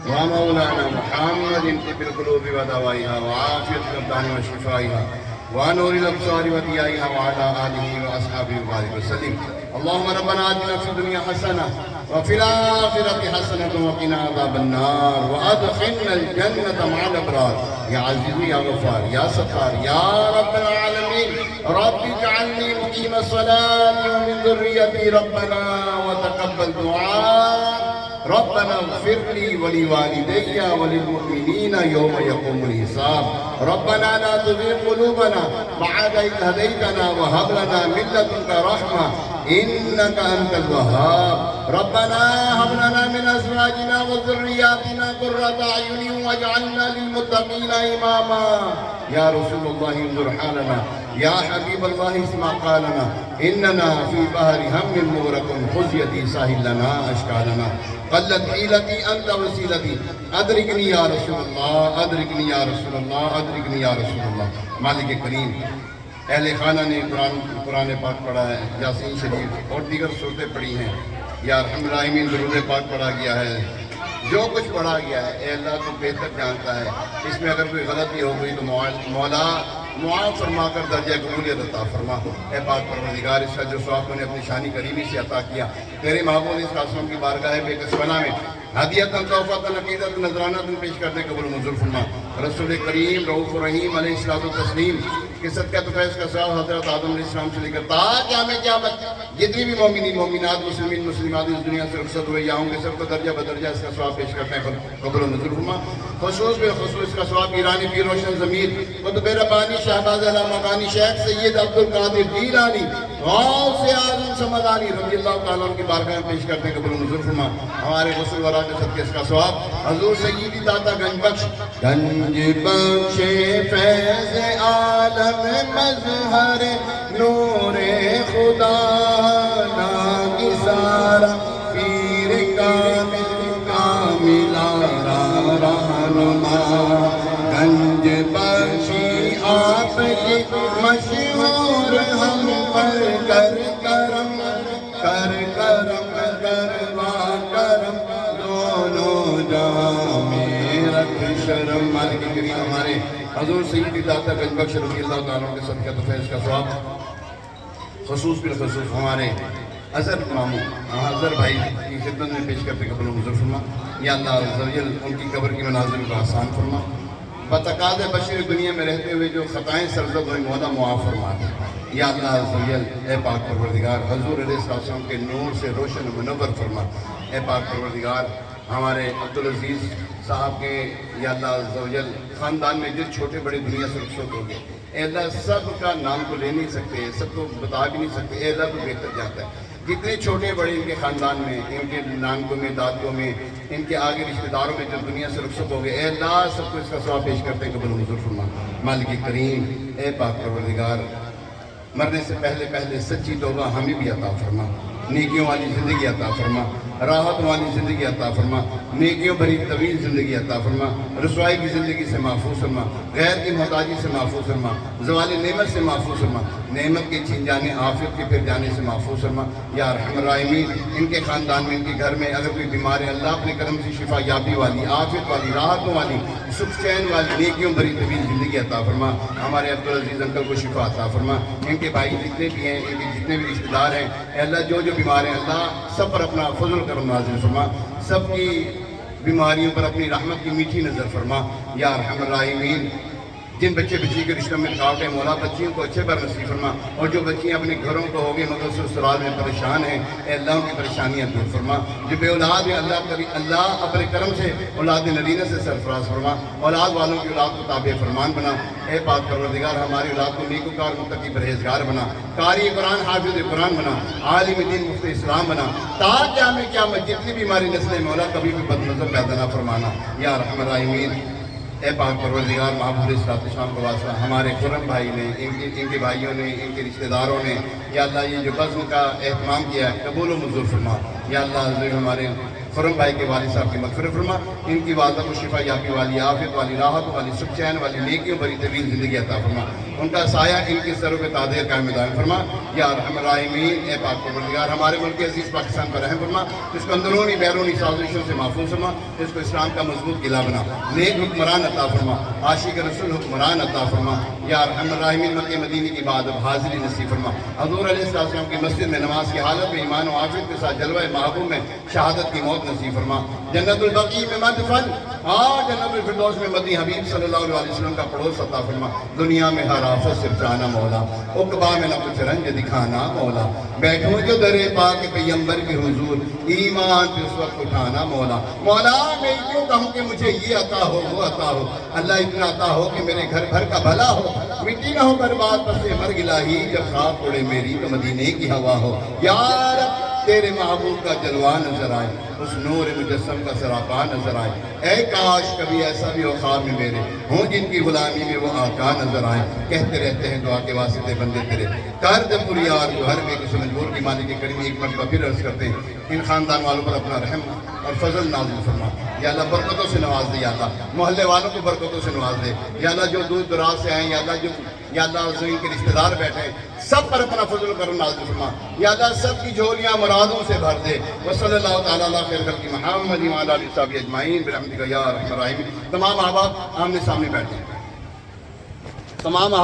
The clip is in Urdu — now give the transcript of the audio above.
ومولانا محمد طب القلوب ودوائها وعافية الأبدان وشفائها ونور الأبصار وضيائها وعلى آله وأصحابه وبارك وسلم. اللهم ربنا آتنا في الدنيا حسنة وفي الآخرة حسنة وقنا عذاب النار وأدخلنا الجنة مع الأبرار يا عزيز يا غفار يا ستار يا رب العالمين. رب اجعلني مقيم الصلاة ومن ذريتي ربنا وتقبل دعاء. ربنا اغفر لي ولوالدي وللمؤمنين يوم يقوم الحساب. ربنا لا تزغ قلوبنا بعد إذ هديتنا وهب لنا من لدنك رحمة إنك أنت الوهاب. ربنا هب لنا من أزواجنا وذرياتنا قرة أعين واجعلنا للمتقين إماما. يا رسول الله انظر حالنا يا حبيب الله اسمع قالنا إننا في بحر هم مغرق خذ يدي ساحل لنا أشكالنا قلت حيلتي أنت وسيلتي أدركني يا رسول الله أدركني يا رسول الله أدركني يا رسول الله. مالک کریم اہل خانہ نے قرآن پاک پڑھا ہے، یاسین شریف اور دیگر صورتیں پڑھی ہیں. یا ارحم الراحمین درود پاک پڑھا گیا ہے. جو کچھ پڑھا گیا ہے اے اللہ تو بہتر جانتا ہے. اس میں اگر کوئی غلطی ہو گئی تو مولا معاف فرما کر درجہ قبولیت عطا فرما. اے پاک پروردگار اس کا جو ثواب نے اپنی شانی کریمی سے عطا کیا تیرے محبوب اس قاسم کی بارگاہ بے کسبانہ میں ہدیتاً تحفۃً عقیدۃ نذرانۃ پیش کرنے قبول منظور فرما. رسول کریم رؤوف الرحیم علیہ الصلوۃ والتسلیم کے صدقہ تو فیض کا ثواب حضرت آدم علیہ السلام سے لے کر تا قیامت جتنی بھی مومنین مومنات مسلمین مسلمات اس دنیا سے رخصت ہوئے یہاں کے سب کو درجہ بدرجہ اس کا ثواب پیش کرتے ہیں قبول منظور فرما. خصوص بالخصوص اس کا ثواب ایرانی پیر روشن ضمیر قطب ربانی شہباز اعلی مکانی شیخ سید عبدالقادر جیلانی غوث اعظم سمدانی رضی اللہ تعالیٰ کی بارگاہ میں پیش کرتے ہیں قبول منظور فرما. ہمارے غسل ورا کے صدقے اس کا ثواب حضور سیدی داتا گنج بخش فیض عالم مظہر نور خدا ناگزارا پیر کاملا رہنما گنج بخشی آپ کی مشہور ہم پر کر کرم دونوں جہاں میں رکھ شرم. مالک کریم ہمارے حضور سیدی داتا گنج بخش رضی اللہ تعالیٰ کے صدقہ تو فیض کا ثواب خصوص بالخصوص ہمارے اظہر ماموں اظہر بھائی کی خدمت میں پیش کرتے قبول منظور فرما. یا اللہ عز و جل ان کی قبر کی منازل کو آسان فرما. بتقاض بشر دنیا میں رہتے ہوئے جو خطائیں سرزد ہوئی مولا معاف فرما دے. یا اللہ عز و جل اے پاک پروردگار حضور علیہ السلام کے نور سے روشن منور فرما. اے پاک پروردگار ہمارے عبدالعزیز صاحب کے یا اللہ عز و جل خاندان میں جس چھوٹے بڑے دنیا سے رخصت ہو گئے اے اللہ سب کا نام تو لے نہیں سکتے سب کو بتا بھی نہیں سکتے. اے اللہ تو بہتر جانتا ہے جتنے چھوٹے بڑے ان کے خاندان میں ان کے نانکوں میں دادوں میں ان کے آگے رشتہ داروں میں جو دنیا سے رخصت ہو گئے اے اللہ سب کو اس کا ثواب پیش کرتے ہیں قبول منظور فرما. مالک کریم اے پاک پروردگار مرنے سے پہلے سچی توبہ ہمیں بھی عطا فرما. نیکیوں والی زندگی عطا فرما. راحت والی زندگی عطا فرما. نیکیوں بھری طویل زندگی عطا فرما. رسوائی کی زندگی سے محفوظ فرما. غیر کی محتاجی سے محفوظ فرما. زوال نعمت سے محفوظ فرما. نعمت کے چھین جانے عافیت کے پھر جانے سے محفوظ فرما. یا ارحم الراحمین ان کے خاندان میں ان کے گھر میں اگر کوئی بیمار ہے اللہ اپنے کرم سے شفا یابی والی عافیت والی راحتوں والی سکھ چین والی نیکیوں بھری طویل زندگی عطا فرما. ہمارے عبدالعزیز انکل کو شفا عطا فرما. ان کے بھائی جتنے بھی ہیں ان کے جتنے بھی رشتہ دار ہیں اے اللہ جو بیمار ہیں اللہ سب پر اپنا فضل کرم نازل فرما. سب کی بیماریوں پر اپنی رحمت کی میٹھی نظر فرما. یا ارحم الراحمین جن بچے بچی کے رشتوں میں رکاوٹ ہے مولا بچیوں کو اچھے پر نصیب فرما. اور جو بچیاں اپنے گھروں کو ہو گئے مگر سسرال میں پریشان ہیں اے اللہ ان کی پریشانیاں دور فرما. جو بے اولاد ہیں اللہ اپنے کرم سے اولاد نرینہ سے سرفراز فرما. اولاد والوں کی اولاد کو تابع فرمان بنا. اے پاک پروردگار ہماری اولاد کو نیکوکار متقی پرہیزگار بنا. قاری قرآن حافظ قرآن بنا. عالم دین مفتی اسلام بنا. تا قیامت جتنی بھی ہماری نسلیں مولا کبھی بھی بد نظر پیدا نہ فرمانا. یا ارحم الراحمین اے پاک پروردگار محبوب صلی اللہ کو واسطہ ہمارے خرم بھائی نے ان کے بھائیوں نے ان کے رشتہ داروں نے یا اللہ یہ جو بزم کا اہتمام کیا ہے قبول و منظور فرما. یا اللہ حضور ہمارے خرم بھائی کے والد صاحب کی مغفرت فرما، ان کی والدہ کو شفا یابی والی، عافیت والی، راحت والی، سکچین والی، نیکیوں بھری طویل زندگی عطا فرما، ان کا سایہ ان کے سروں پہ تادیر قائم دائم فرما یا ارحم الراحمین۔ اے پاک پروردگار ہمارے ملک عزیز پاکستان پر رحم فرما، اس کو اندرونی بیرونی سازشوں سے محفوظ فرما، اس کو اسلام کا مضبوط قلعہ بنا، نیک حکمران عطا فرما، عاشق رسول حکمران عطا فرما یا ارحم الراحمین۔ مکہ مدینہ کی بعد اب حاضری نصیب فرما، حضور علیہ السلام کی مسجد میں نماز کی حالت میں ایمان و عافیت کے ساتھ جلوہ محبوب میں شہادت کی موت نصیب فرما، جنت البقیع میں مدفن، جنت الفردوس میں مدی حبیب صلی اللہ علیہ وسلم کا پڑوس عطا فرما، دنیا میں ہر آفت سے بچانا مولا، عقبہ میں نہ کچھ رنج دکھانا مولا، بیٹھوں جو در پاک پیغمبر کے حضور، ایمان پہ اس وقت اٹھانا مولا، مولا میں کیوں کہوں کہ مجھے یہ عطا ہو وہ عطا ہو، اللہ اتنا عطا ہو کہ میرے گھر بھر کا بھلا ہو، مٹی نہ ہو برباد پس مرگ الہی، جب خواب اڑے میری تو مدینے کی ہوا ہو، یا رب تیرے محبوب کا جلوہ نظر آئے، اس نور مجسم کا سراپا نظر آئے، اے کاش کبھی ایسا بھی ہو خواب میں میرے ہوں جن کی غلامی میں وہ آقا نظر آئے، کہتے رہتے ہیں دعا کے واسطے بندے تیرے کر دے پوری یار جو ہر میں کسی مجبور کی مالک کریم۔ ایک مرتبہ پھر عرض کرتے ہیں ان خاندان والوں پر اپنا رحم اور فضل نازل فرما، یا اللہ برکتوں سے نواز دے، یا اللہ محلے والوں کو برکتوں سے نواز دے، یا اللہ جو دور دراز سے آئیں، یا اللہ زمین کے رشتہ دار بیٹھے ہیں سب پر اپنا فضل کرم نازل فرما، یا اللہ سب کی جھولیاں مرادوں سے بھر دے، وصلی اللہ تعالیٰ علی خیر خلق محمد وعلی آلہ وصحبہ اجمعین برحمتک یا ارحم الراحمین۔ تمام احباب آمنے سامنے بیٹھے ہیں، تمام احباب